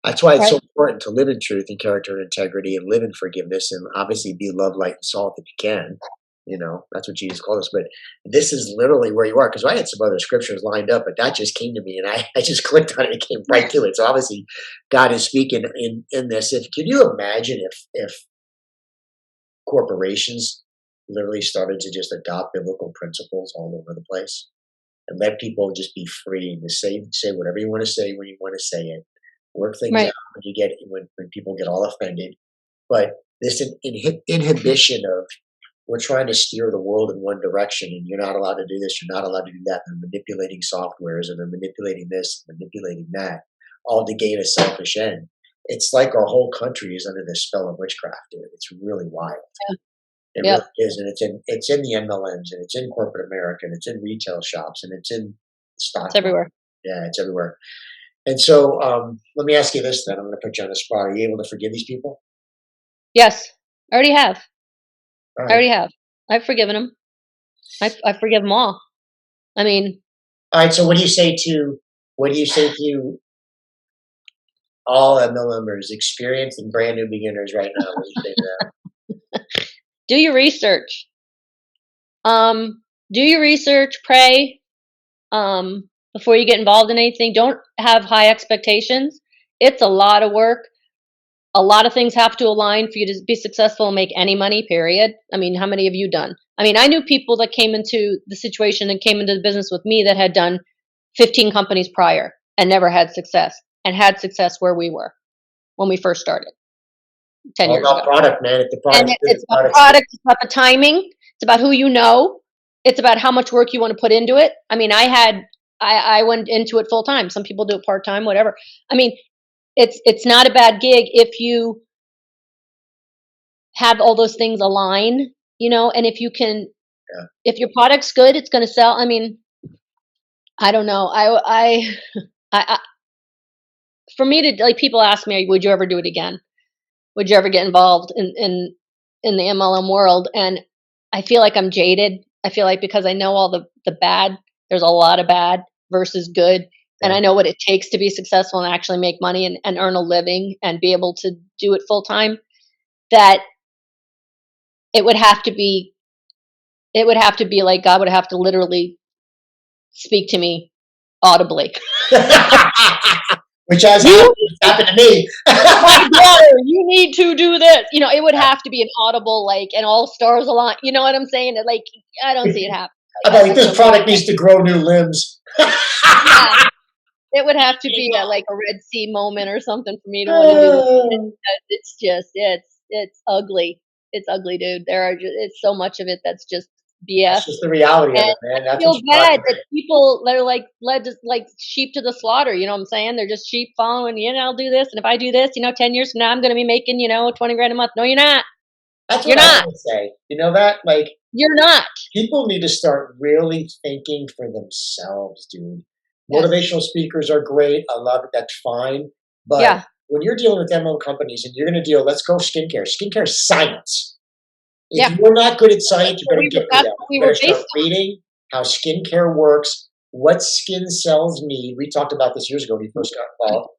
That's why it's so
Right.
important to live in truth and character and integrity and live in forgiveness and obviously be love, light, and salt if you can. That's what Jesus called us. But this is literally where you are. Because I had some other scriptures lined up, but that just came to me and I just clicked on it and it came right to it. So obviously God is speaking in this. Can you imagine if corporations literally started to just adopt biblical principles all over the place and let people just be free to say whatever you want to say when you want to say it, work things out
Right.
when people get all offended. But this inhibition of we're trying to steer the world in one direction, and you're not allowed to do this, you're not allowed to do that. They're manipulating softwares, and they're manipulating this, manipulating that, all to gain a selfish end. It's like our whole country is under the spell of witchcraft, dude. It's really wild. It
Yeah.
really is, and it's in the MLMs, and it's in corporate America, and it's in retail shops, and it's in the stock
It's
market.
everywhere.
Yeah, it's everywhere. And so, let me ask you this. Then I'm going to put you on the spot. Are you able to forgive these people?
Yes. I already have.
All
I
right.
already have. I've forgiven them. I forgive them all. I mean,
All right. So, what do you say to all MLMers, experienced and brand new beginners right now. What do you say to that?
Do your research. Do your research, pray, before you get involved in anything. Don't have high expectations. It's a lot of work. A lot of things have to align for you to be successful and make any money, period. I mean, how many have you done? I mean, I knew people that came into the situation and came into the business with me that had done 15 companies prior and never had success, and had success where we were when we first started 10
All
years
about
ago.
product, man. If the
And
product's good,
it's
the
about the
product's good.
product, it's about the timing, it's about who you know, it's about how much work you want to put into it. I mean, I went into it full time. Some people do it part time, whatever. I mean, it's not a bad gig if you have all those things align, and if you can,
Yeah.
if your product's good, it's going to sell. I mean, I don't know. I for me to, like, people ask me, would you ever do it again? Would you ever get involved in the MLM world? And I feel like I'm jaded. I feel like because I know all the bad, there's a lot of bad versus good. And
Yeah.
I know what it takes to be successful and actually make money and earn a living and be able to do it full time. That it would have to be it would have to be like God would have to literally speak to me audibly.
Which has happened,
You
it's happened to me.
my daughter, you need to do this. It would have to be an audible, like, and all stars align. You know what I'm saying? Like, I don't see it happen.
I'm
Like,
like,
that's
this
no good.
product needs to grow new limbs.
Yeah, it would have to be like a Red Sea moment or something for me to want to do this. It's just, it's ugly. It's ugly, dude. It's so much of it that's just
That's
BS.
just the reality
And
of it, man.
I
That's what
feel
you talk
bad that
about.
people, they're like led to, like, sheep to the slaughter. You know what I'm saying? They're just sheep following. I'll do this, and if I do this, 10 years from now, I'm going to be making 20 grand a month. No, you're not.
That's
You're
what I
not.
would say. You know that? Like,
You're not.
people need to start really thinking for themselves, dude.
Yes.
Motivational speakers are great. I love it. That's fine. But
Yeah.
when you're dealing with MLM companies and you're going to deal, let's go skincare. Skincare is science. If
Yeah.
you're not good at science, you better get good
That's
at it.
what we
You
were
better start
based
reading how skincare works, what skin cells need. We talked about this years ago when we first got
on.
involved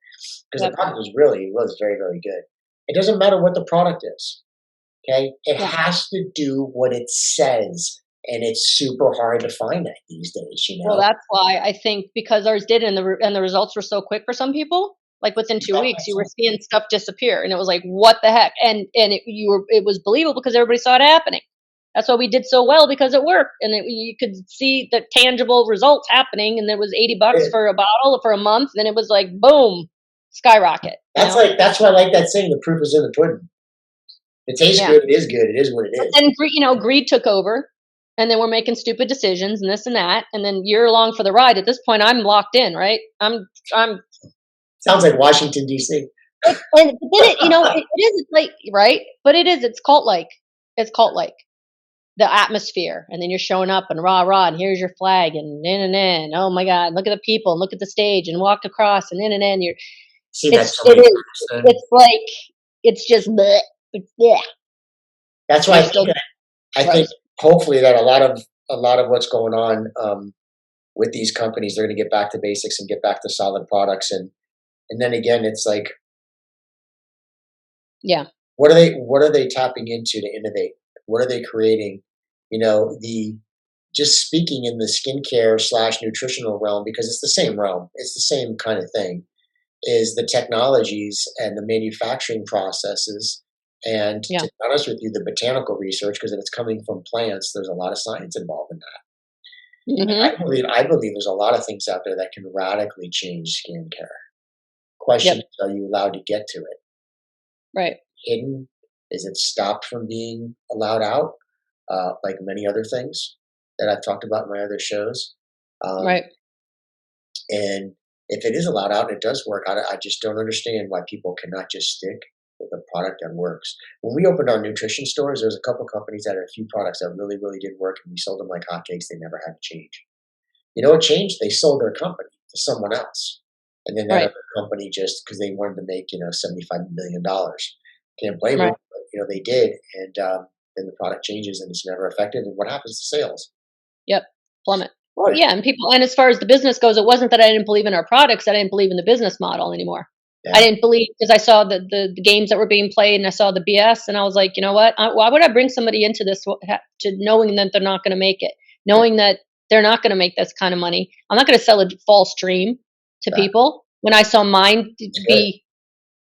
because the
Yep.
product was very, very good. It doesn't matter what the product is. Okay, it
Yeah.
has to do what it says, and it's super hard to find that these days.
Well, that's why I think, because ours did, and the results were so quick for some people. Like within 2 weeks, you were seeing stuff disappear, and it was like, what the heck? And it was believable because everybody saw it happening. That's why we did so well, because it worked, and you could see the tangible results happening. And it was $80 for a bottle for a month, and it was like boom, skyrocket.
That's why I like that saying. The proof is in the pudding. It tastes
Yeah.
good. It is good. It is what it
But
is.
then greed took over, and then we're making stupid decisions and this and that, and then you're along for the ride. At this point, I'm locked in, right? I'm
Sounds like Washington D.C.
and but then it is, it's like, right? But it's cult like. It's cult like. The atmosphere, and then you're showing up and rah rah, and here's your flag, and and oh my God, look at the people, and look at the stage, and walk across, and you're
Seen that
it's
so
it
many
is
times. Son.
it's like it's just bleh. It's bleh.
That's why
You're still
I think
gross.
hopefully that a lot of what's going on with these companies, they're going to get back to basics and get back to solid products, and then again, it's like,
Yeah.
what are they tapping into to innovate? What are they creating? The just speaking in the skincare slash nutritional realm, because it's the same realm, it's the same kind of thing, is the technologies and the manufacturing processes. And
Yeah.
to be honest with you, the botanical research, because if it's coming from plants, there's a lot of science involved in that.
Hmm.
I believe there's a lot of things out there that can radically change skincare. Question
Yep.
is, are you allowed to get to it?
Right.
Hidden? Is it stopped from being allowed out? Like many other things that I've talked about in my other shows. Um,
Right.
and if it is allowed out and it does work, I just don't understand why people cannot just stick with a product that works. When we opened our nutrition stores, there was a couple companies that had a few products that really, really did work, and we sold them like hotcakes. They never had to change. You know what changed? They sold their company to someone else. And then that
Right.
other company, just because they wanted to make, $75 million. Can't blame them,
Right.
but they did. And then the product changes and it's never effective. And what happens to sales?
Yep. Plummet. Well,
Right.
yeah, and as far as the business goes, it wasn't that I didn't believe in our products, that I didn't believe in the business model anymore. I
Yeah.
didn't believe because I saw the games that were being played and I saw the BS and I was like, you know what? Why would I bring somebody into this to knowing that they're not going to make it,
Yeah.
knowing that they're not going to make this kind of money? I'm not going to sell a false dream to
Yeah.
people when I saw mine
It's good.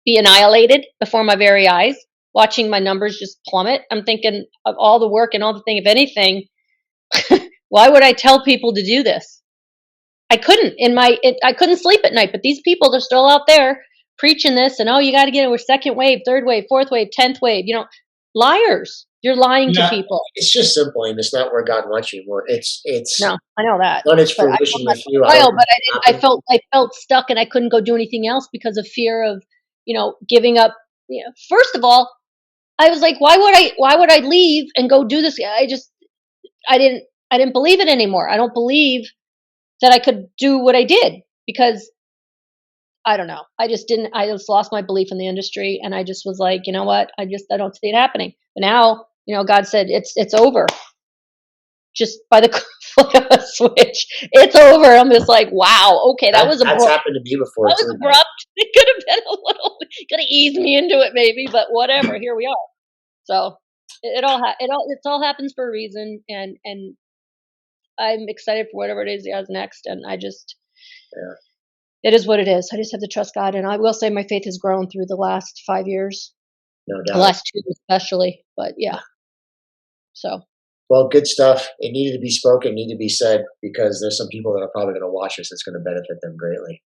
be annihilated before my very eyes, watching my numbers just plummet. I'm thinking of all the work and all the thing. If anything, why would I tell people to do this? I couldn't I couldn't sleep at night, but these people are still out there preaching this and oh, you got to get it with second wave, third wave, fourth wave, 10th wave, liars. You're lying to
Yeah,
people.
it's just simple, and it's not where God wants you anymore.
No, I know that.
Done its
But I felt
fruition
that
with
for
you.
a
I don't
while,
think
but
it's gonna happen.
I felt stuck and I couldn't go do anything else because of fear of, giving up. First of all, I was like, why would I leave and go do this? I didn't believe it anymore. I don't believe that I could do what I did because I don't know. I just lost my belief in the industry and I just was like, you know what? I don't see it happening. But now, God said it's over just by the flip of a switch. It's over. I'm just like, wow, okay, that was
That's
abrupt.
happened to me before
That was
too.
abrupt. It could have been a little, could have eased me into it maybe, but whatever. Here we are. So it all happens for a reason, and I'm excited for whatever it is he has next. And
Yeah,
it is what it is. I just have to trust God, and I will say my faith has grown through the last 5 years,
no
the
doubt.
last two especially. But yeah, so
Well, good stuff. It needed to be spoken, need to be said, because there's some people that are probably going to watch this. It's going to benefit them greatly.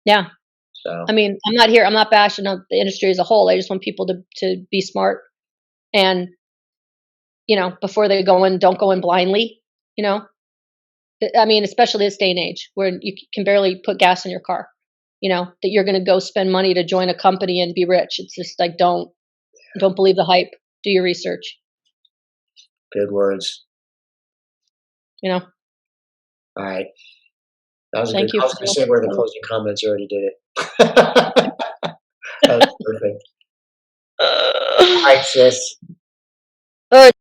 yeah.
So,
I mean, I'm not here. I'm not bashing on the industry as a whole. I just want people to be smart and before they go in, don't go in blindly. You know, I mean, especially this day and age where you can barely put gas in your car. That you're going to go spend money to join a company and be rich. It's just like don't believe the hype. Do your research.
good words.
You know.
All right. That was a good.
Thank you
I was
for
going to say where the
the.
closing comments. You already did it. That was perfect. All right, sis.
All right.